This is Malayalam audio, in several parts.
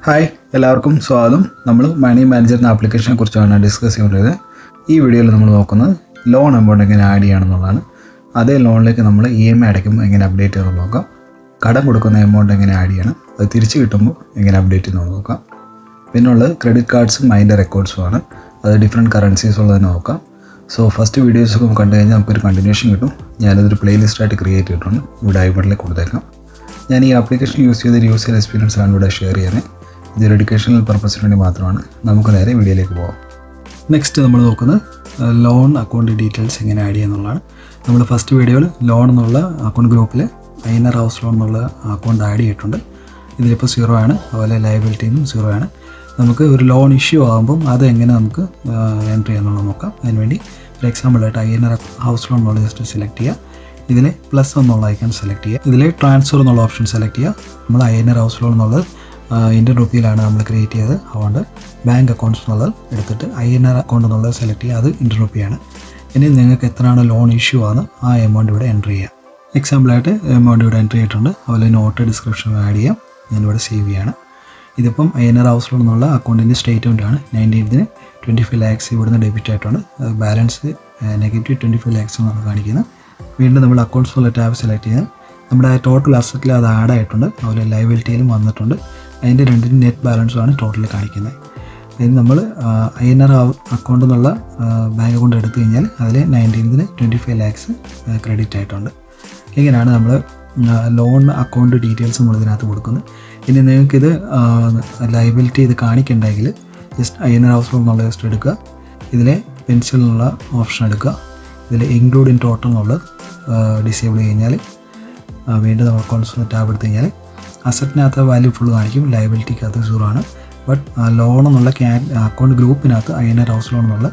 ഹായ് എല്ലാവർക്കും സ്വാഗതം. നമ്മൾ മണി മാനേജർ എന്ന ആപ്ലിക്കേഷനെ കുറിച്ചാണ് ഡിസ്കസ് ചെയ്യുന്നത്. ഈ വീഡിയോയിൽ നമ്മൾ നോക്കുന്നത് ലോൺ എമൗണ്ട് എങ്ങനെ ആഡ് ചെയ്യണമെന്നുള്ളതാണ്. അതേ ലോണിലേക്ക് നമ്മൾ EMI അടയ്ക്കുമ്പോൾ എങ്ങനെ അപ്ഡേറ്റ് ചെയ്യണമെന്ന് നോക്കാം. കടം കൊടുക്കുന്ന എമൗണ്ട് എങ്ങനെ ആഡ് ചെയ്യണം, അത് തിരിച്ച് കിട്ടുമ്പോൾ എങ്ങനെ അപ്ഡേറ്റ് ചെയ്യുന്നത് നോക്കാം. പിന്നുള്ളത് ക്രെഡിറ്റ് കാർഡ്സും അതിൻ്റെ റെക്കോർഡ്സുമാണ്. അത് ഡിഫറെൻറ്റ് കറൻസീസ് ഉള്ളതിനെ നോക്കാം. സോ ഫസ്റ്റ് വീഡിയോസൊക്കെ കണ്ടു കഴിഞ്ഞാൽ നമുക്കൊരു കണ്ടിന്യൂഷൻ കിട്ടും. ഞാനതൊരു പ്ലേലിസ്റ്റായിട്ട് ക്രിയേറ്റ് ചെയ്തിട്ടുണ്ട്. ഇവിടെ ഐ ബട്ടണിൽ കൊടുത്തേക്കാം. ഞാൻ ഈ ആപ്ലിക്കേഷൻ യൂസ് ചെയ്തൊരു യൂസർ എക്സ്പീരിയൻസ് ആണ് ഇവിടെ ഷെയർ ചെയ്യുന്നത്. ഇതൊരു എഡ്യൂക്കേഷണൽ പർപ്പസിന് വേണ്ടി മാത്രമാണ്. നമുക്ക് നേരെ വീഡിയോയിലേക്ക് പോകാം. നെക്സ്റ്റ് നമ്മൾ നോക്കുന്നത് ലോൺ അക്കൗണ്ട് ഡീറ്റെയിൽസ് എങ്ങനെ ആഡ് ചെയ്യുന്നുള്ളതാണ്. നമ്മൾ ഫസ്റ്റ് വീഡിയോയിൽ ലോൺ എന്നുള്ള അക്കൗണ്ട് ഗ്രൂപ്പിൽ ഐനർ ഹൗസ് ലോൺ എന്നുള്ള അക്കൗണ്ട് ആഡ് ചെയ്തിട്ടുണ്ട്. ഇതിലിപ്പോൾ 0 ആണ്, അതുപോലെ ലയബിലിറ്റിയും 0 ആണ്. നമുക്ക് ഒരു ലോൺ ഇഷ്യൂ ആകുമ്പം അത് എങ്ങനെ നമുക്ക് എൻട്രി ചെയ്യാന്നുള്ളത് നോക്കാം. അതിനുവേണ്ടി ഒരു എക്സാമ്പിളായിട്ട് ഐനർ ഹൗസ് ലോൺ എന്നുള്ള ജസ്റ്റ് സെലക്ട് ചെയ്യുക. ഇതിൽ പ്ലസ് എന്നുള്ള ഐക്കൺ സെലക്ട് ചെയ്യുക. ഇതിൽ ട്രാൻസ്ഫർ എന്നുള്ള ഓപ്ഷൻ സെലക്ട് ചെയ്യുക. നമ്മൾ ഐനർ ഹൗസ് ലോൺ എന്നുള്ളത് ഇന്ത്യൻ റുപ്പിയിലാണ് നമ്മൾ ക്രിയേറ്റ് ചെയ്തത്. അതുകൊണ്ട് ബാങ്ക് അക്കൗണ്ട്സ് എന്നുള്ളത് എടുത്തിട്ട് INR അക്കൗണ്ട് എന്നുള്ളത് സെലക്ട് ചെയ്യുക. അത് ഇന്ത്യൻ റുപ്പിയാണ്. ഇനി നിങ്ങൾക്ക് എത്രയാണ് ലോൺ ഇഷ്യൂ ആണ് ആ എമൗണ്ട് ഇവിടെ എൻട്രി ചെയ്യാം. എക്സാമ്പിളായിട്ട് എമൗണ്ട് ഇവിടെ എൻട്രി ചെയ്തിട്ടുണ്ട്. അതുപോലെ നോട്ട് ഡിസ്ക്രിപ്ഷൻ ആഡ് ചെയ്യാം. ഞാനിവിടെ സേവ് ചെയ്യാണ്. ഇതിപ്പം INR ഹൗസ് ലോൺ എന്നുള്ള അക്കൗണ്ടിൻ്റെ സ്റ്റേറ്റ്മെൻറ്റാണ്. 19th 25 lakhs ഇവിടുന്ന് ഡെബിറ്റ് ആയിട്ടുണ്ട്. ബാലൻസ് -25 lakhs എന്നാണ് കാണിക്കുന്നത്. വീണ്ടും നമ്മൾ അക്കൗണ്ട്സ് എന്നുള്ള ടാബ് സെലക്ട് ചെയ്ത് നമ്മുടെ ടോട്ടൽ അസറ്റിൽ അത് ആഡ് ആയിട്ടുണ്ട്. അതുപോലെ ലയബിലിറ്റിയിലും വന്നിട്ടുണ്ട്. അതിൻ്റെ രണ്ടിനും നെറ്റ് ബാലൻസുമാണ് ടോട്ടൽ കാണിക്കുന്നത്. അതിന് നമ്മൾ INR അക്കൗണ്ട് എന്നുള്ള ബാങ്ക് അക്കൗണ്ട് എടുത്തു കഴിഞ്ഞാൽ അതിൽ 19th 25 lakhs ക്രെഡിറ്റ് ആയിട്ടുണ്ട്. ഇങ്ങനെയാണ് നമ്മൾ ലോൺ അക്കൗണ്ട് ഡീറ്റെയിൽസ് നമ്മൾ ഇതിനകത്ത് കൊടുക്കുന്നത്. ഇനി നിങ്ങൾക്കിത് ലയബിലിറ്റി ഇത് കാണിക്കണ്ടെങ്കിൽ ജസ്റ്റ് INR ഹൗസ് ലോൺ എന്നുള്ള ജസ്റ്റ് എടുക്കുക. ഇതിലെ പെൻസിൽ എന്നുള്ള ഓപ്ഷൻ എടുക്കുക. ഇതിൽ ഇൻക്ലൂഡ് ഇൻ ടോട്ടൽ എന്നുള്ളത് ഡിസേബിൾ കഴിഞ്ഞാൽ വീണ്ടും നമ്മൾ അക്കൗണ്ട്സ് ടാബ് എടുത്തു കഴിഞ്ഞാൽ അസറ്റിനകത്ത് വാല്യൂ ഫുൾ കാണിക്കും, ലയബിലിറ്റിക്കകത്ത് 0 ആണ്. ബട്ട് ലോൺ എന്നുള്ള അക്കൗണ്ട് ഗ്രൂപ്പിനകത്ത് INR ഹൗസ് ലോൺ എന്നുള്ള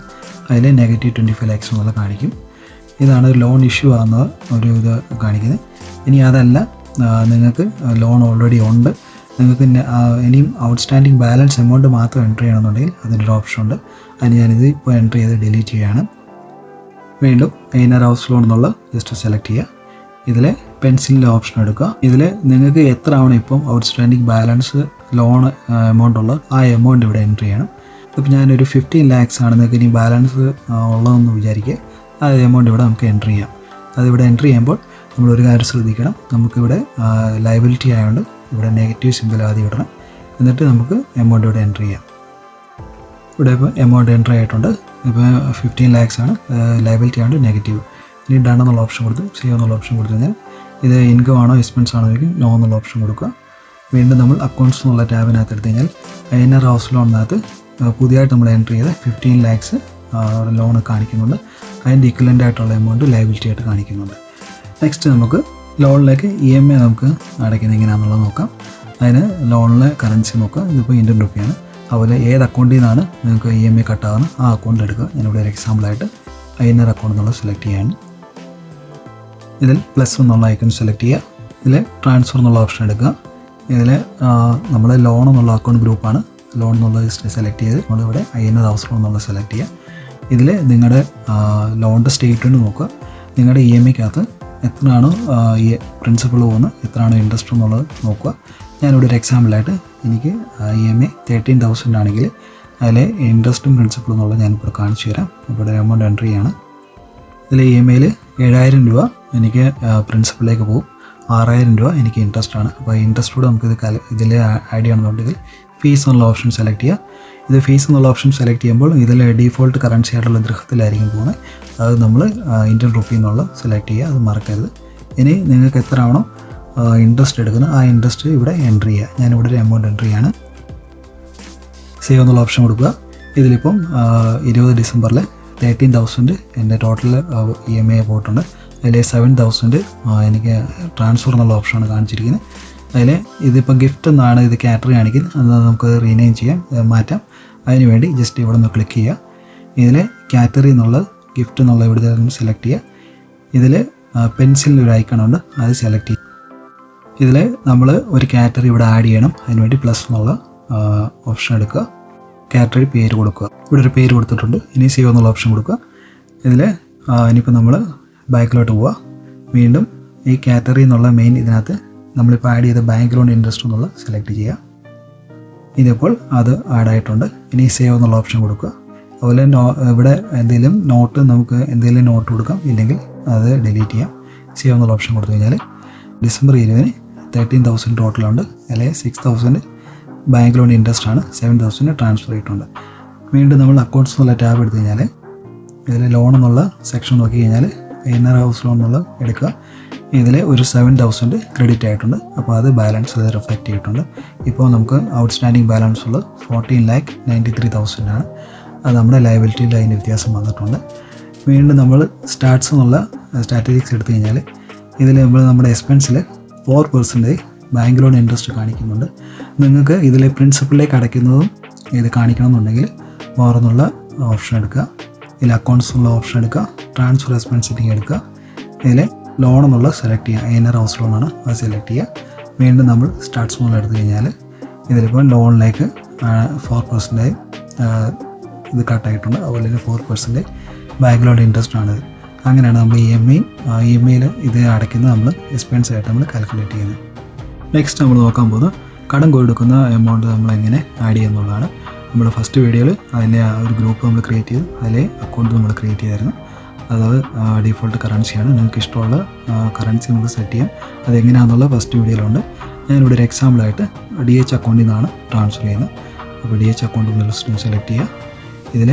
അതിൽ -25 lakhs എന്നുള്ള കാണിക്കും. ഇതാണ് ലോൺ ഇഷ്യൂ ആകുന്ന ഒരു ഇത് കാണിക്കുന്നത്. ഇനി അതല്ല, നിങ്ങൾക്ക് ലോൺ ഓൾറെഡി ഉണ്ട്, നിങ്ങൾക്ക് ഇനിയും ഔട്ട്സ്റ്റാൻഡിങ് ബാലൻസ് എമൗണ്ട് മാത്രം എൻട്രി ചെയ്യണമെന്നുണ്ടെങ്കിൽ അതിൻ്റെ ഒരു ഓപ്ഷൻ ഉണ്ട്. അതിന് ഞാനിത് ഇപ്പോൾ എൻട്രി ചെയ്ത് ഡിലീറ്റ് ചെയ്യുകയാണ്. വീണ്ടും INR ഹൗസ് ലോൺ എന്നുള്ള ജസ്റ്റ് സെലക്ട് ചെയ്യുക. ഇതിൽ പെൻസിലിൻ്റെ ഓപ്ഷൻ എടുക്കുക. ഇതിൽ നിങ്ങൾക്ക് എത്ര ആവണം ഇപ്പം ഔട്ട്സ്റ്റാൻഡിങ് ബാലൻസ് ലോൺ എമൗണ്ട് ഉള്ളത് ആ എമൗണ്ട് ഇവിടെ എൻട്രി ചെയ്യണം. ഇപ്പം ഞാനൊരു 15 lakhs ആണ് നിങ്ങൾക്ക് ഇനി ബാലൻസ് ഉള്ളതെന്ന് വിചാരിക്കുക. ആ എമൗണ്ട് ഇവിടെ നമുക്ക് എൻട്രി ചെയ്യാം. അതിവിടെ എൻട്രി ചെയ്യുമ്പോൾ നമ്മളൊരു കാര്യം ശ്രദ്ധിക്കണം. നമുക്കിവിടെ ലയബിലിറ്റി ആയതുകൊണ്ട് ഇവിടെ നെഗറ്റീവ് സിമ്പിൾ ആദ്യം ഇടണം. എന്നിട്ട് നമുക്ക് എമൗണ്ട് ഇവിടെ എൻട്രി ചെയ്യാം. ഇവിടെ ഇപ്പോൾ എമൗണ്ട് എൻട്രി ആയിട്ടുണ്ട്. ഇപ്പോൾ 15 lakhs ആണ്, ലയബിലിറ്റി ആയതുകൊണ്ട് നെഗറ്റീവ്. ഇനി ഡൺ എന്നുള്ള ഓപ്ഷൻ കൊടുത്ത് സേവ് എന്നുള്ള ഓപ്ഷൻ കൊടുത്തു കഴിഞ്ഞാൽ ഇത് ഇൻകം ആണോ എക്സ്പെൻസ് ആണോ എങ്കിൽ നോ എന്നുള്ള ഓപ്ഷൻ കൊടുക്കുക. വീണ്ടും നമ്മൾ അക്കൗണ്ട്സ് എന്നുള്ള ടാബിനകത്ത് എടുത്തു കഴിഞ്ഞാൽ INR ഹൗസ് ലോണിനകത്ത് പുതിയതായിട്ട് നമ്മൾ എൻട്രി ചെയ്ത 15 lakhs ലോൺ കാണിക്കുന്നുണ്ട്. അതിൻ്റെ ഇക്വലൻ്റ് ആയിട്ടുള്ള എമൗണ്ട് ലയബിലിറ്റി ആയിട്ട് കാണിക്കുന്നുണ്ട്. നെക്സ്റ്റ് നമുക്ക് ലോണിലേക്ക് EMI നമുക്ക് അടയ്ക്കുന്നത് എങ്ങനെയാണെന്നുള്ളത് നോക്കാം. അതിന് ലോണിലെ കറൻസി നോക്കുക. ഇതിപ്പോൾ ഇന്ത്യൻ റുപ്പിയാണ്. അതുപോലെ ഏത് അക്കൗണ്ടിൽ നിന്നാണ് നിങ്ങൾക്ക് EMI കട്ടാകുന്നത് ആ അക്കൗണ്ട് എടുക്കുക. ഞാനിവിടെ ഒരു എക്സാമ്പിളായിട്ട് INR അക്കൗണ്ട് എന്നുള്ളത് സെലക്ട് ചെയ്യാണ്. ഇതിൽ പ്ലസ് എന്നുള്ള ഐക്കൺ സെലക്ട് ചെയ്യുക. ഇതിൽ ട്രാൻസ്ഫർ എന്നുള്ള ഓപ്ഷൻ എടുക്കുക. ഇതിൽ നമ്മൾ ലോൺ എന്നുള്ള അക്കൗണ്ട് ഗ്രൂപ്പാണ്. ലോൺ എന്നുള്ള സെലക്ട് ചെയ്ത് നമ്മളിവിടെ INR ഹൗസ് ലോൺ എന്നുള്ള സെലക്ട് ചെയ്യുക. ഇതിൽ നിങ്ങളുടെ ലോണിൻ്റെ സ്റ്റേറ്റ്മെൻറ്റ് നോക്കുക. നിങ്ങളുടെ EMIക്കകത്ത് എത്രയാണോ ഈ പ്രിൻസിപ്പൾ പോകുന്നത്, എത്രയാണോ ഇൻട്രസ്റ്റ് എന്നുള്ളത് നോക്കുക. ഞാനിവിടെ ഒരു എക്സാമ്പിളായിട്ട് എനിക്ക് EMI 13,000 ആണെങ്കിൽ അതിലെ ഇൻട്രസ്റ്റും പ്രിൻസിപ്പളും എന്നുള്ളത് ഞാനിപ്പോൾ കാണിച്ചു തരാം. ഇവിടെ എമൗണ്ട് എൻട്രി ചെയ്യാണ്. ഇതിൽ EMIയിൽ 7,000 രൂപ എനിക്ക് പ്രിൻസിപ്പളിലേക്ക് പോകും, 6,000 രൂപ എനിക്ക് ഇൻട്രസ്റ്റ് ആണ്. അപ്പോൾ ഇൻട്രസ്റ്റ് കൂടെ നമുക്ക് ഇതിൽ ആഡ് ചെയ്യണമെന്നുണ്ടെങ്കിൽ ഫീസ് എന്നുള്ള ഓപ്ഷൻ സെലക്ട് ചെയ്യുക. ഇത് ഫീസ് എന്നുള്ള ഓപ്ഷൻ സെലക്ട് ചെയ്യുമ്പോൾ ഇതിൽ ഡീഫോൾട്ട് കറൻസി ആയിട്ടുള്ള ദൃഹത്തിലായിരിക്കും പോകുന്നത്. അത് നമ്മൾ ഇന്ത്യൻ റുപ്പി എന്നുള്ള സെലക്ട് ചെയ്യുക, അത് മറക്കരുത്. ഇനി നിങ്ങൾക്ക് എത്ര ആവണോ ഇൻട്രസ്റ്റ് എടുക്കുന്നത് ആ ഇൻട്രസ്റ്റ് ഇവിടെ എൻട്രി ചെയ്യുക. ഞാനിവിടെ ഒരു എമൗണ്ട് എൻട്രി ചെയ്യാണ്. സേവ് എന്നുള്ള ഓപ്ഷൻ കൊടുക്കുക. ഇതിലിപ്പം 20 ഡിസംബറിൽ 13,000 എൻ്റെ ടോട്ടൽ EMI പോയിട്ടുണ്ട്. അതിൽ 7,000 എനിക്ക് ട്രാൻസ്ഫർ എന്നുള്ള ഓപ്ഷനാണ് കാണിച്ചിരിക്കുന്നത്. അതിൽ ഇതിപ്പോൾ ഗിഫ്റ്റ് എന്നാണ് ഇത് കാറ്ററിംഗ് ആണെങ്കിൽ അത് നമുക്ക് റീനെയിം ചെയ്യാം, മാറ്റാം. അതിന് വേണ്ടി ജസ്റ്റ് ഇവിടെ നിന്ന് ക്ലിക്ക് ചെയ്യുക. ഇതിൽ കാറ്ററി എന്നുള്ള ഗിഫ്റ്റ് എന്നുള്ള ഇവിടെ സെലക്ട് ചെയ്യുക. ഇതിൽ പെൻസിലിൻ്റെ ഒരു ഐക്കണുണ്ട്, അത് സെലക്ട് ചെയ്യുക. ഇതിൽ നമ്മൾ ഒരു കാറ്ററി ഇവിടെ ആഡ് ചെയ്യണം. അതിനുവേണ്ടി പ്ലസ് എന്നുള്ള ഓപ്ഷൻ എടുക്കുക. കാറ്ററി പേര് കൊടുക്കുക. ഇവിടെ ഒരു പേര് കൊടുത്തിട്ടുണ്ട്. ഇനി സേവ് എന്നുള്ള ഓപ്ഷൻ കൊടുക്കുക. ഇതിൽ ഇനിയിപ്പോൾ നമ്മൾ ബാക്കിലോട്ട് പോവുക. വീണ്ടും ഈ കാറ്ററി എന്നുള്ള മെയിൻ ഇതിനകത്ത് നമ്മളിപ്പോൾ ആഡ് ചെയ്ത ബാങ്ക് ലോൺ ഇൻട്രസ്റ്റ് എന്നുള്ള സെലക്ട് ചെയ്യുക. ഇതിപ്പോൾ അത് ആഡായിട്ടുണ്ട്. ഇനി സേവ് എന്നുള്ള ഓപ്ഷൻ കൊടുക്കുക. അതുപോലെ ഇവിടെ എന്തെങ്കിലും നോട്ട് നമുക്ക് എന്തെങ്കിലും നോട്ട് കൊടുക്കാം, ഇല്ലെങ്കിൽ അത് ഡിലീറ്റ് ചെയ്യാം. സേവ് എന്നുള്ള ഓപ്ഷൻ കൊടുത്തു കഴിഞ്ഞാൽ ഡിസംബർ 20 13,000 ടോട്ടലുണ്ട്. അല്ലെങ്കിൽ 6,000 ബാങ്ക് ലോൺ ഇൻട്രസ്റ്റ് ആണ്, 7,000 ട്രാൻസ്ഫർ ചെയ്തിട്ടുണ്ട്. വീണ്ടും നമ്മൾ അക്കൗണ്ട്സ് എന്നുള്ള ടാബ് എടുത്തു കഴിഞ്ഞാൽ ഇതിൽ ലോൺ എന്നുള്ള സെക്ഷൻ നോക്കി കഴിഞ്ഞാൽ ഇന്നർ ഹൗസ് ലോൺ എന്നുള്ള എടുക്കുക. ഇതിൽ ഒരു 7,000 ക്രെഡിറ്റ് ആയിട്ടുണ്ട്. അപ്പോൾ അത് ബാലൻസ് റിഫ്ലക്റ്റ് ചെയ്തിട്ടുണ്ട്. ഇപ്പോൾ നമുക്ക് ഔട്ട്സ്റ്റാൻഡിങ് ബാലൻസ് ഉള്ളത് 14,93,000 ആണ്. അത് നമ്മുടെ ലയബിലിറ്റിയിൽ അതിൻ്റെ വ്യത്യാസം വന്നിട്ടുണ്ട്. വീണ്ടും നമ്മൾ സ്റ്റാറ്റ്സ് എന്നുള്ള സ്റ്റാറ്റിസ്റ്റിക്സ് എടുത്തു കഴിഞ്ഞാൽ ഇതിൽ നമ്മൾ നമ്മുടെ എക്സ്പെൻസിൽ 4% ബാങ്ക് ലോൺ ഇൻട്രസ്റ്റ് കാണിക്കുന്നുണ്ട്. നിങ്ങൾക്ക് ഇതിൽ പ്രിൻസിപ്പലിലേക്ക് അടയ്ക്കുന്നതും ഇത് കാണിക്കണമെന്നുണ്ടെങ്കിൽ മോർ എന്നുള്ള ഓപ്ഷൻ എടുക്കുക. ഇതിൽ അക്കൗണ്ട്സ് എന്നുള്ള ഓപ്ഷൻ എടുക്കുക, ട്രാൻസ്ഫർ എക്സ്പെൻസ് സെറ്റിംഗ് എടുക്കുക. ഇതിൽ ലോൺ എന്നുള്ള സെലക്ട് ചെയ്യുക, ഇന്നർ ഹൗസ് ലോണാണ്, അത് സെലക്ട് ചെയ്യുക. വീണ്ടും നമ്മൾ സ്റ്റാർട്ട്സ് മോൾ എടുത്തു കഴിഞ്ഞാൽ ഇതിലിപ്പോൾ ലോണിലേക്ക് 4% ഇത് കട്ടായിട്ടുണ്ട്. അതുപോലെ തന്നെ 4% ബാങ്ക് ലോൺ ഇൻട്രസ്റ്റ് ആണിത്. അങ്ങനെയാണ് നമ്മൾ ഇ എം ഐയിൽ ഇത് അടയ്ക്കുന്നത് നമ്മൾ എക്സ്പെൻസ് ആയിട്ട് നമ്മൾ കാൽക്കുലേറ്റ് ചെയ്യുന്നത്. നെക്സ്റ്റ് നമ്മൾ നോക്കാൻ പോകുന്നത് കടം കൊടുക്കുന്ന എമൗണ്ട് നമ്മൾ എങ്ങനെ ആഡ് ചെയ്യുന്നുള്ളതാണ്. നമ്മൾ ഫസ്റ്റ് വീഡിയോയിൽ അതിൻ്റെ ഒരു ഗ്രൂപ്പ് നമ്മൾ ക്രിയേറ്റ് ചെയ്തു, അതിലെ അക്കൗണ്ട് നമ്മൾ ക്രിയേറ്റ് ചെയ്തായിരുന്നു. അതായത് ഡിഫോൾട്ട് കറൻസിയാണ്. നിങ്ങൾക്ക് ഇഷ്ടമുള്ള കറൻസി നമുക്ക് സെറ്റ് ചെയ്യാം. അതെങ്ങനെയാണെന്നുള്ള ഫസ്റ്റ് വീഡിയോയിലുണ്ട്. ഞാനിവിടെ ഒരു എക്സാമ്പിളായിട്ട് DH അക്കൗണ്ടിൽ നിന്നാണ് ട്രാൻസ്ഫർ ചെയ്യുന്നത്. അപ്പോൾ DH അക്കൗണ്ട് എന്നുള്ള സെലക്ട് ചെയ്യുക. ഇതിൽ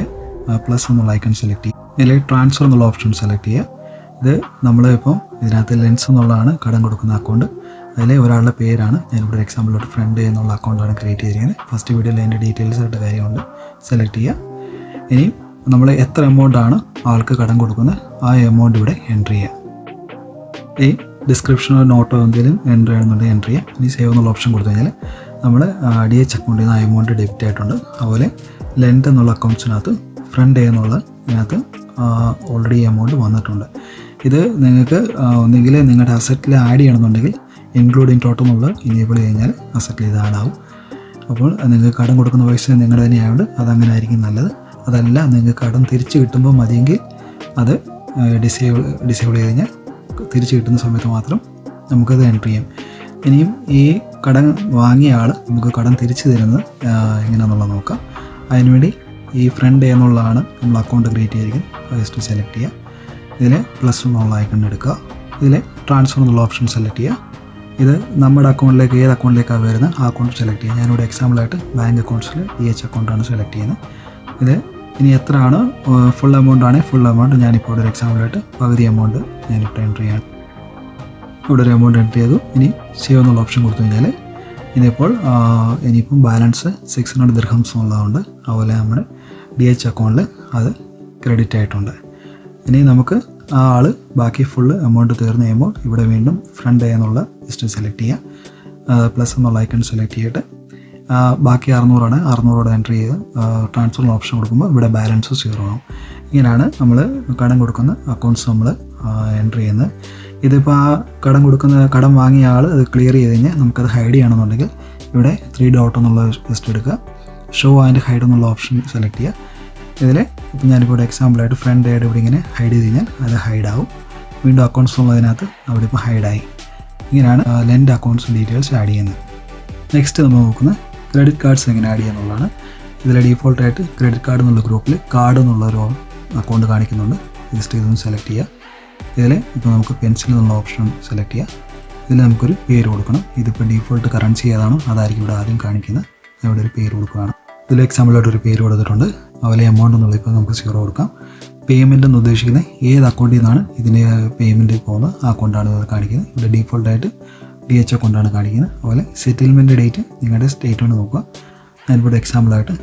പ്ലസ് എന്നുള്ള ഐക്കൺ സെലക്ട് ചെയ്യുക. ഇതിൽ ട്രാൻസ്ഫർ എന്നുള്ള ഓപ്ഷൻ സെലക്ട് ചെയ്യുക. ഇത് നമ്മളിപ്പോൾ ഇതിനകത്ത് ലെൻസ് എന്നുള്ളതാണ് കടം കൊടുക്കുന്ന അക്കൗണ്ട്. അതിലെ ഒരാളുടെ പേരാണ് ഞാനിവിടെ ഒരു എക്സാമ്പിളോട്ട് ഫ്രണ്ട് എന്നുള്ള അക്കൗണ്ടാണ് ക്രിയേറ്റ് ചെയ്തിരിക്കുന്നത്. ഫസ്റ്റ് വീഡിയോയിൽ അതിൻ്റെ ഡീറ്റെയിൽസ് ആയിട്ട് കാര്യമുണ്ട്, സെലക്ട് ചെയ്യുക. ഇനി നമ്മൾ എത്ര എമൗണ്ടാണ് ആൾക്ക് കടം കൊടുക്കുന്നത് ആ എമൗണ്ട് ഇവിടെ എൻട്രി ചെയ്യുക. ഈ ഡിസ്ക്രിപ്ഷനോ നോട്ടോ എന്തെങ്കിലും എൻട്രി ചെയ്യണമെന്നുണ്ടെങ്കിൽ എൻട്രി ചെയ്യാം. ഇനി സേവ് എന്നുള്ള ഓപ്ഷൻ കൊടുത്തു കഴിഞ്ഞാൽ നമ്മൾ DH അക്കൗണ്ടിൽ നിന്ന് ആ എമൗണ്ട് ഡെബിറ്റ് ആയിട്ടുണ്ട്. അതുപോലെ ലെൻത്ത് എന്നുള്ള അക്കൗണ്ട്സിനകത്ത് ഫ്രണ്ട് എന്നുള്ള ഇതിനകത്ത് ഓൾറെഡി എമൗണ്ട് വന്നിട്ടുണ്ട്. ഇത് നിങ്ങൾക്ക് ഒന്നുകിൽ നിങ്ങളുടെ അസറ്റിൽ ആഡ് ചെയ്യണമെന്നുണ്ടെങ്കിൽ ഇൻക്ലൂഡിങ് ടോട്ടൽ എന്നുള്ള ഇനേബിൾ കഴിഞ്ഞാൽ അസറ്റിൽ ഇത് ആഡ് ആവും. അപ്പോൾ നിങ്ങൾക്ക് കടം കൊടുക്കുന്ന പൈസ നിങ്ങളുടെ തന്നെ ആയതുകൊണ്ട് അതങ്ങനെ ആയിരിക്കും നല്ലത്. അതല്ല നിങ്ങൾക്ക് കടം തിരിച്ച് കിട്ടുമ്പോൾ മതിയെങ്കിൽ അത് ഡിസേബിൾ ചെയ്ത് കഴിഞ്ഞാൽ തിരിച്ച് കിട്ടുന്ന സമയത്ത് മാത്രം നമുക്കത് എൻട്രി ചെയ്യാം. ഇനിയും ഈ കടം വാങ്ങിയ ആൾ നമുക്ക് കടം തിരിച്ച് തരുന്നത് എങ്ങനെയാണെന്നുള്ളത് നോക്കാം. അതിനുവേണ്ടി ഈ ഫ്രണ്ട് എന്നുള്ളതാണ് നമ്മൾ അക്കൗണ്ട് ക്രിയേറ്റ് ചെയ്തിരിക്കുന്നത്. ജസ്റ്റ് സെലക്ട് ചെയ്യുക. ഇതിൽ പ്ലസ് എന്നുള്ള ഐക്കൺ എടുക്കുക. ഇതിൽ ട്രാൻസ്ഫർ എന്നുള്ള ഓപ്ഷൻ സെലക്ട് ചെയ്യുക. ഇത് നമ്മുടെ അക്കൗണ്ടിലേക്ക് ഏത് അക്കൗണ്ടിലേക്കാണ് വരുന്നത് ആ അക്കൗണ്ട് സെലക്ട് ചെയ്യുക. ഞാനിവിടെ എക്സാമ്പിളായിട്ട് ബാങ്ക് അക്കൗണ്ട്സിൽ DH അക്കൗണ്ടാണ് സെലക്ട് ചെയ്യുന്നത്. ഇത് ഇനി എത്രയാണ് ഫുൾ എമൗണ്ട് ആണെങ്കിൽ ഫുൾ എമൗണ്ട് ഞാനിപ്പോൾ ഒരു എക്സാമ്പിളായിട്ട് പകുതി എമൗണ്ട് ഞാനിപ്പോൾ എൻട്രി ചെയ്യാം. ഇവിടെ ഒരു എമൗണ്ട് എൻട്രി ചെയ്തു. ഇനി സേവ് എന്നുള്ള ഓപ്ഷൻ കൊടുത്തു കഴിഞ്ഞാൽ ഇതിപ്പോൾ ഇനിയിപ്പം ബാലൻസ് 600 ദിർഹംസ് ഉള്ളതുകൊണ്ട് അതുപോലെ നമ്മുടെ DH അക്കൗണ്ടിൽ അത് ക്രെഡിറ്റ് ആയിട്ടുണ്ട്. ഇനി നമുക്ക് ആ ആൾ ബാക്കി ഫുള്ള് എമൗണ്ട് തീർന്നു കഴിയുമ്പോൾ ഇവിടെ വീണ്ടും ഫ്രണ്ട് എന്നുള്ള ലിസ്റ്റ് സെലക്ട് ചെയ്യുക. പ്ലസ് എന്നുള്ള ഐക്കൺ സെലക്ട് ചെയ്തിട്ട് ബാക്കി 600 600 എൻട്രി ചെയ്ത് ട്രാൻസ്ഫർ ഓപ്ഷൻ കൊടുക്കുമ്പോൾ ഇവിടെ ബാലൻസ് 0 ആവും. ഇങ്ങനെയാണ് നമ്മൾ കടം കൊടുക്കുന്ന അക്കൗണ്ട്സ് നമ്മൾ എൻട്രി ചെയ്യുന്നത്. ഇതിപ്പോൾ ആ കടം വാങ്ങിയ ആൾ അത് ക്ലിയർ ചെയ്ത് കഴിഞ്ഞാൽ നമുക്കത് ഹൈഡ് ചെയ്യണമെന്നുണ്ടെങ്കിൽ ഇവിടെ 3 ഡോട്ട് എന്നുള്ള ലിസ്റ്റ് എടുക്കുക. ഷോ ആൻഡ് ഹൈഡ് എന്നുള്ള ഓപ്ഷൻ സെലക്ട് ചെയ്യുക. ഇതിൽ ഇപ്പോൾ ഞാനിപ്പോൾ ഇവിടെ എക്സാമ്പിളായിട്ട് ഫ്രണ്ട് ആയിട്ട് ഇവിടെ ഇങ്ങനെ ഹൈഡ് ചെയ്ത് കഴിഞ്ഞാൽ അത് ഹൈഡ് ആവും. വീണ്ടും അക്കൗണ്ട്സ് ഉള്ളതിനകത്ത് അവിടെ ഇപ്പോൾ ഹൈഡായി. ഇങ്ങനെയാണ് ലെൻഡ് അക്കൗണ്ട്സ് ഡീറ്റെയിൽസ് ആഡ് ചെയ്യുന്നത്. നെക്സ്റ്റ് നമ്മൾ നോക്കുന്നത് ക്രെഡിറ്റ് കാർഡ്സ് എങ്ങനെ ആഡ് ചെയ്യുന്നുള്ളതാണ്. ഇതിൽ ഡീഫോൾട്ടായിട്ട് ക്രെഡിറ്റ് കാർഡ് എന്നുള്ള ഗ്രൂപ്പിൽ കാർഡ് എന്നുള്ളൊരു അക്കൗണ്ട് കാണിക്കുന്നുണ്ട്. ജസ്റ്റ് ഇതൊന്ന് സെലക്ട് ചെയ്യുക. ഇതിൽ ഇപ്പോൾ നമുക്ക് പെൻസിൽ എന്നുള്ള ഓപ്ഷൻ സെലക്ട് ചെയ്യുക. ഇതിൽ നമുക്കൊരു പേര് കൊടുക്കണം. ഇതിപ്പോൾ ഡീഫോൾട്ട് കറൻസി ഏതാണോ അതായിരിക്കും ഇവിടെ ആദ്യം കാണിക്കുന്നത്. ഇവിടെ ഒരു പേര് കൊടുക്കുകയാണ്. ഇതിൽ എക്സാമ്പിളായിട്ട് ഒരു പേര് കൊടുത്തിട്ടുണ്ട്. അതുപോലെ എമൗണ്ട് എന്നുള്ള ഇപ്പോൾ നമുക്ക് 0 കൊടുക്കാം. പേയ്മെൻറ്റ് എന്ന് ഉദ്ദേശിക്കുന്നത് ഏത് അക്കൗണ്ടിൽ നിന്നാണ് ഇതിന് പേയ്മെൻറ്റ് പോകുന്നത് ആ അക്കൗണ്ടാണ് ഇത് കാണിക്കുന്നത്. ഇവിടെ ഡീഫോൾട്ടായിട്ട് DH അക്കൗണ്ടാണ് കാണിക്കുന്നത്. അതുപോലെ സെറ്റിൽമെൻറ്റ് ഡേറ്റ് നിങ്ങളുടെ സ്റ്റേറ്റ്മെൻറ്റ് നോക്കുക. ഞാനിവിടെ എക്സാമ്പിളായിട്ട്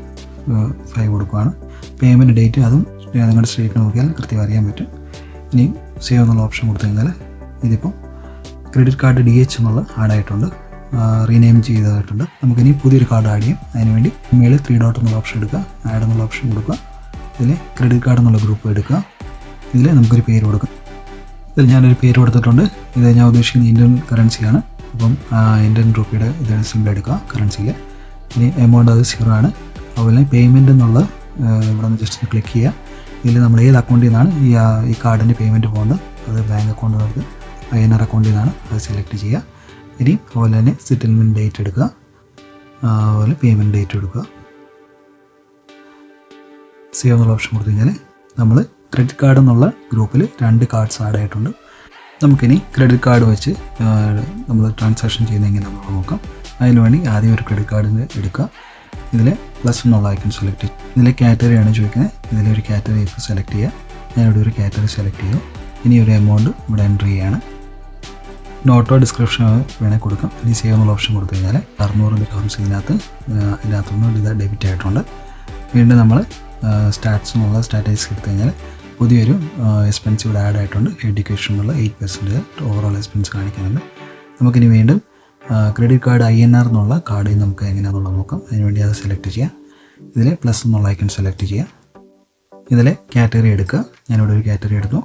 5 കൊടുക്കുകയാണ്. പേയ്മെൻറ്റ് ഡേറ്റ് അതും നിങ്ങളുടെ സ്റ്റേറ്റ്മെൻറ്റ് നോക്കിയാൽ കൃത്യം അറിയാൻ പറ്റും. ഇനി സേവ് എന്നുള്ള ഓപ്ഷൻ കൊടുത്തു കഴിഞ്ഞാൽ ഇതിപ്പോൾ ക്രെഡിറ്റ് കാർഡ് DH എന്നുള്ള ആഡായിട്ടുണ്ട്, റീനെയിം ചെയ്തതായിട്ടുണ്ട്. നമുക്കിനി പുതിയൊരു കാർഡ് ആഡ് ചെയ്യും. അതിനുവേണ്ടി മേളിൽ 3 ഡോട്ട് എന്നുള്ള ഓപ്ഷൻ എടുക്കുക, ആഡ് എന്നുള്ള ഓപ്ഷൻ കൊടുക്കുക. ഇതിൽ ക്രെഡിറ്റ് കാർഡ് എന്നുള്ള ഗ്രൂപ്പ് എടുക്കുക. ഇതിൽ നമുക്കൊരു പേര് കൊടുക്കാം. ഇതിൽ ഞാനൊരു പേര് കൊടുത്തിട്ടുണ്ട്. ഇത് ഞാൻ ഉദ്ദേശിക്കുന്നത് ഇന്ത്യൻ കറൻസിയാണ്. അപ്പം ഇന്ത്യൻ രൂപയുടെ ഇത് സിമ്പിൾ എടുക്കുക കറൻസിയിൽ. ഇനി എമൗണ്ട് അത് 0 ആണ്. അതുപോലെ പേയ്മെൻറ്റ് എന്നുള്ള ഇവിടെ നിന്ന് ജസ്റ്റ് ക്ലിക്ക് ചെയ്യുക. ഇതിൽ നമ്മൾ ഏത് അക്കൗണ്ടിൽ നിന്നാണ് ഈ കാർഡിൻ്റെ പേയ്മെൻറ്റ് പോകുന്നത് അത് ബാങ്ക് അക്കൗണ്ട് നമുക്ക് INR അക്കൗണ്ടിൽ നിന്നാണ് അത് സെലക്ട് ചെയ്യുക. ഇനി അതുപോലെ തന്നെ സെറ്റിൽമെൻറ്റ് ഡേറ്റ് എടുക്കുക. അതുപോലെ പേയ്മെൻറ്റ് ഡേറ്റ് കൊടുക്കുക. സേവ് എന്നുള്ള ഓപ്ഷൻ കൊടുത്തു കഴിഞ്ഞാൽ നമ്മൾ ക്രെഡിറ്റ് കാർഡ് എന്നുള്ള ഗ്രൂപ്പിൽ 2 കാർഡ്സ് ആഡ് ആയിട്ടുണ്ട്. നമുക്കിനി ക്രെഡിറ്റ് കാർഡ് വെച്ച് നമ്മൾ ട്രാൻസാക്ഷൻ ചെയ്യുന്ന എങ്ങനെ നമുക്ക് നോക്കാം. അതിന് വേണ്ടി ആദ്യം ഒരു ക്രെഡിറ്റ് കാർഡിന് എടുക്കുക. ഇതിൽ പ്ലസ് എന്നുള്ള ഐക്കൺ സെലക്ട് ചെയ്യും. ഇതിലെ കാറ്റഗറിയാണ് ചോദിക്കുന്നത്. ഇതിലൊരു കാറ്റഗറി ഇപ്പോൾ സെലക്ട് ചെയ്യുക. ഞാനിവിടെ ഒരു കാറ്റഗറി സെലക്ട് ചെയ്തു. ഇനി ഒരു എമൗണ്ട് ഇവിടെ എൻ്റർ ചെയ്യുകയാണ്. നോട്ടോ ഡിസ്ക്രിപ്ഷൻ വേണേൽ കൊടുക്കാം. ഇനി സേവ് എന്നുള്ള ഓപ്ഷൻ കൊടുത്തു കഴിഞ്ഞാൽ 600 ദിർഹംസ് ഇതിനകത്തുനിന്ന് ഇത് ഡെബിറ്റ് ആയിട്ടുണ്ട്. വീണ്ടും നമ്മൾ സ്റ്റാറ്റ്സ് എന്നുള്ള സ്റ്റാറ്റസ് എടുത്തു കഴിഞ്ഞാൽ പുതിയൊരു എക്സ്പെൻസ് ഇവിടെ ആഡ് ആയിട്ടുണ്ട്. എഡ്യൂക്കേഷൻ എന്നുള്ള 8% ഓവറോൾ എക്സ്പെൻസ് കാണിക്കുന്നുണ്ട്. നമുക്കിനി വീണ്ടും ക്രെഡിറ്റ് കാർഡ് INR എന്നുള്ള കാർഡ് നമുക്ക് എങ്ങനെയാണെന്നുള്ളത് നോക്കാം. അതിനുവേണ്ടി അത് സെലക്ട് ചെയ്യാം. ഇതിൽ പ്ലസ് എന്നുള്ള ഐക്കൺ സെലക്ട് ചെയ്യാം. ഇതിലെ കാറ്റഗറി എടുക്കുക. ഞാനിവിടെ ഒരു കാറ്റഗറി എടുത്തു.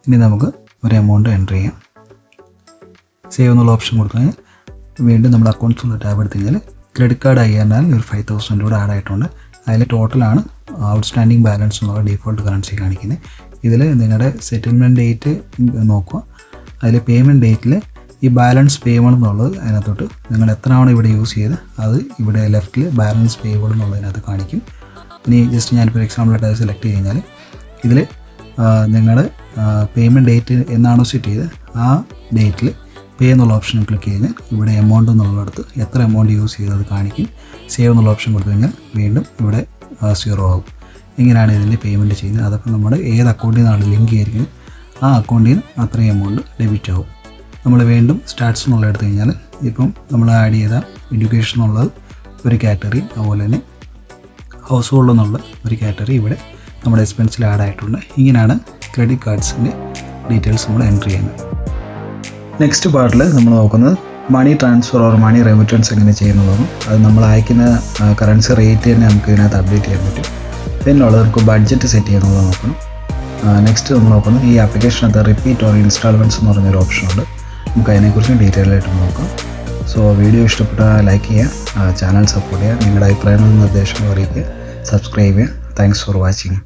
ഇനി നമുക്ക് ഒരു എമൗണ്ട് എൻ്റർ ചെയ്യാം. സേവ് എന്നുള്ള ഓപ്ഷൻ കൊടുത്തു കഴിഞ്ഞാൽ വീണ്ടും നമ്മുടെ അക്കൗണ്ട്സ് ഉള്ള ടാബ് എടുത്തു കഴിഞ്ഞാൽ ക്രെഡിറ്റ് കാർഡ് INR ഒരു 5,000 കൂടെ ആഡ് ആയിട്ടുണ്ട്. അതിൽ ടോട്ടലാണ് ഔട്ട്സ്റ്റാൻഡിങ് ബാലൻസ് എന്നുള്ള ഡീഫോൾട്ട് കറൻസി കാണിക്കുന്നത്. ഇതിൽ നിങ്ങളുടെ സെറ്റിൽമെൻറ്റ് ഡേറ്റ് നോക്കുക. അതിൽ പേയ്മെൻറ്റ് ഡേറ്റിൽ ഈ ബാലൻസ് പേയ്ബിൾ എന്നുള്ളത് അതിനകത്തോട്ട് നിങ്ങൾ എത്രയാണ് ഇവിടെ യൂസ് ചെയ്ത് അത് ഇവിടെ ലെഫ്റ്റിൽ ബാലൻസ് പേയ്ബിൾ എന്നുള്ളതിനകത്ത് കാണിക്കും. ഇനി ജസ്റ്റ് ഞാനിപ്പോൾ എക്സാമ്പിളായിട്ട് അത് സെലക്ട് ചെയ്ത് കഴിഞ്ഞാൽ ഇതിൽ നിങ്ങൾ പേയ്മെൻറ്റ് ഡേറ്റ് എന്നാണോ സെറ്റ് ചെയ്ത് ആ ഡേറ്റിൽ പേ എന്നുള്ള ഓപ്ഷൻ ക്ലിക്ക് ചെയ്ത് ഇവിടെ എമൗണ്ട് എന്നുള്ളിടത്ത് എത്ര എമൗണ്ട് യൂസ് ചെയ്ത് അത് കാണിക്കും. സേവ് എന്നുള്ള ഓപ്ഷൻ കൊടുത്തു കഴിഞ്ഞാൽ വീണ്ടും ഇവിടെ 0 ആകും. ഇങ്ങനെയാണ് ഇതിൻ്റെ പേയ്മെൻറ്റ് ചെയ്യുന്നത്. അതൊക്കെ നമ്മുടെ ഏത് അക്കൗണ്ടിൽ നിന്നാണ് ലിങ്ക് ചെയ്തിരിക്കുന്നത് ആ അക്കൗണ്ടിൽ നിന്ന് അത്രയും എമൗണ്ട് ഡെബിറ്റ് ആവും. നമ്മൾ വീണ്ടും സ്റ്റാറ്റ്സ് എന്നുള്ള എടുത്തു കഴിഞ്ഞാൽ ഇപ്പം നമ്മൾ ആഡ് ചെയ്ത എഡ്യൂക്കേഷൻ എന്നുള്ളത് ഒരു കാറ്റഗറി, അതുപോലെ തന്നെ ഹൗസ് ഹോൾഡ് എന്നുള്ള ഒരു കാറ്റഗറി ഇവിടെ നമ്മുടെ എക്സ്പെൻസിൽ ആഡ് ആയിട്ടുണ്ട്. ഇങ്ങനെയാണ് ക്രെഡിറ്റ് കാർഡ്സിൻ്റെ ഡീറ്റെയിൽസ് നമ്മൾ എൻ്റർ ചെയ്യുന്നത്. നെക്സ്റ്റ് പാർട്ടിൽ നമ്മൾ നോക്കുന്നത് money transfer or money remittance എങ്ങനെ ചെയ്യുന്നതാണ്. അത് നമ്മൾ അയക്കുന്ന കറൻസി റേറ്റ് തന്നെ നമുക്ക് ഇതിനകത്ത് അപ്ഡേറ്റ് ചെയ്യാൻ പറ്റും. പിന്നുള്ളത് നമുക്ക് ബഡ്ജറ്റ് സെറ്റ് ചെയ്യുന്നത് നോക്കണം. നെക്സ്റ്റ് നമ്മൾ നോക്കുന്നത് ഈ ആപ്ലിക്കേഷനകത്ത് റിപ്പീറ്റ് ഓർ ഇൻസ്റ്റാൾമെൻറ്റ്സ് എന്ന് പറഞ്ഞൊരു ഓപ്ഷനുണ്ട്. നമുക്ക് അതിനെക്കുറിച്ച് ഡീറ്റെയിൽ ആയിട്ട് നോക്കാം. സോ വീഡിയോ ഇഷ്ടപ്പെട്ടാൽ ലൈക്ക് ചെയ്യുക, ചാനൽ സപ്പോർട്ട് ചെയ്യുക, നിങ്ങളുടെ അഭിപ്രായങ്ങളും നിർദ്ദേശങ്ങളും അറിയിക്കുക, സബ്സ്ക്രൈബ് ചെയ്യുക. Thanks for watching.